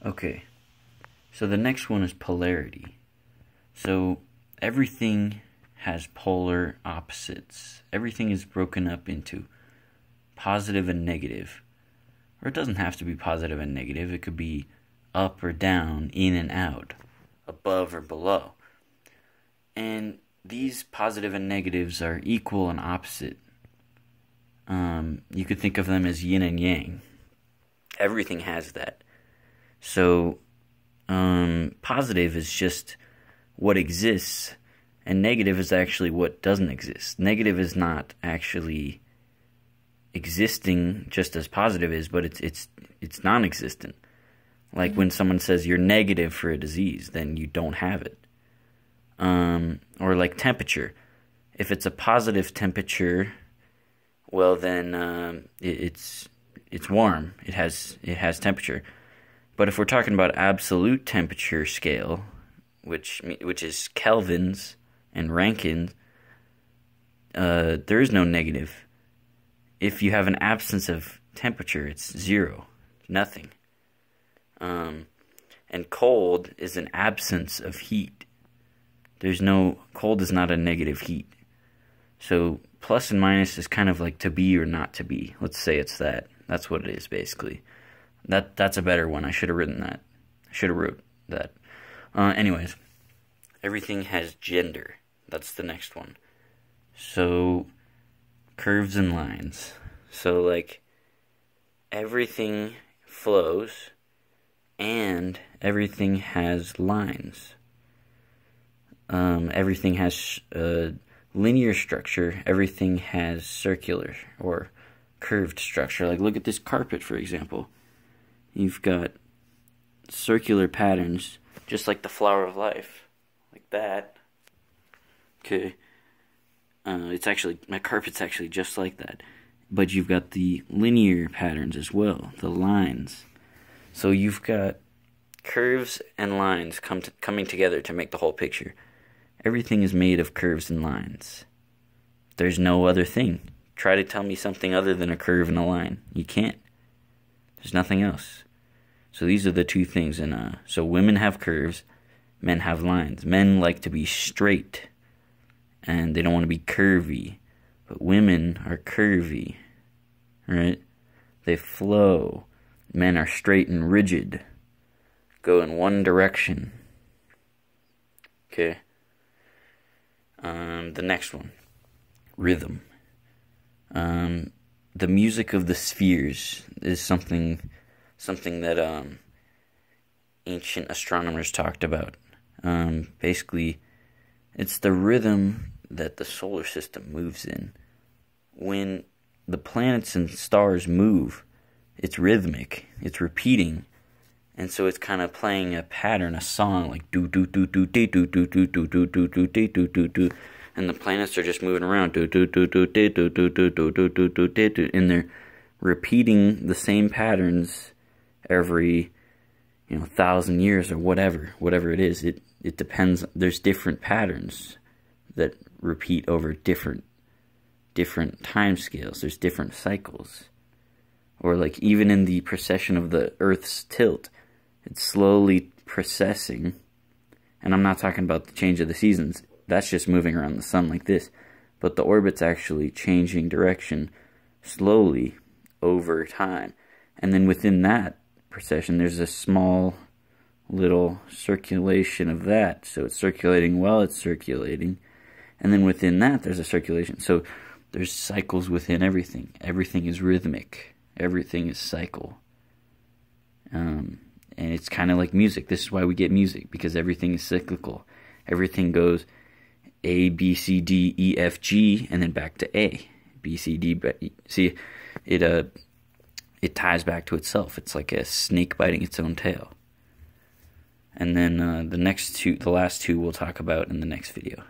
Okay, so the next one is polarity. So everything has polar opposites. Everything is broken up into positive and negative. Or it doesn't have to be positive and negative. It could be up or down, in and out, above or below. And these positive and negatives are equal and opposite. You could think of them as yin and yang. Everything has that. So, positive is just what exists, and negative is actually what doesn't exist. Negative is not actually existing just as positive is, but it's non-existent. Like when someone says you're negative for a disease, then you don't have it. Or like temperature. If it's a positive temperature, well then it's warm. It has temperature. But if we're talking about absolute temperature scale, which is kelvins and Rankins, there is no negative. If you have an absence of temperature, it's zero, nothing. And cold is an absence of heat. Cold is not a negative heat. So plus and minus is kind of like to be or not to be. Let's say it's that. That's what it is, basically. That's a better one. I should have written that. I should have wrote that. Anyways, everything has gender. That's the next one. So, curves and lines. So, like, everything flows, and everything has lines. Everything has linear structure. Everything has circular or curved structure. Like, look at this carpet, for example. You've got circular patterns, just like the flower of life, like that. Okay. My carpet's actually just like that. But you've got the linear patterns as well, the lines. So you've got curves and lines coming together to make the whole picture. Everything is made of curves and lines. There's no other thing. Try to tell me something other than a curve and a line. You can't. There's nothing else. So these are the two things. And so women have curves, men have lines. Men like to be straight, and they don't want to be curvy. But women are curvy, right? They flow. Men are straight and rigid, go in one direction. Okay. The next one, rhythm. The music of the spheres is something that ancient astronomers talked about. Basically, it's the rhythm that the solar system moves in. When the planets and stars move, it's rhythmic, it's repeating, and so it's kind of playing a pattern, a song, like do do do do do do do do do do do do do do do do, and the planets are just moving around do do do do do do do do do do do do do do, and they're repeating the same patterns every 1,000 years or whatever it is. It depends. There's different patterns that repeat over different time scales. There's different cycles. Or like even in the precession of the Earth's tilt, it's slowly precessing. And I'm not talking about the change of the seasons. That's just moving around the sun like this. But the orbit's actually changing direction slowly over time. And then within that precession, there's a small little circulation of that. So it's circulating while it's circulating. And then within that, there's a circulation. So there's cycles within everything. Everything is rhythmic. Everything is cycle. And it's kind of like music. This is why we get music, because everything is cyclical. Everything goes A, B, C, D, E, F, G, and then back to A. B, C, D, see, it ties back to itself. It's like a snake biting its own tail. And then the last two we'll talk about in the next video.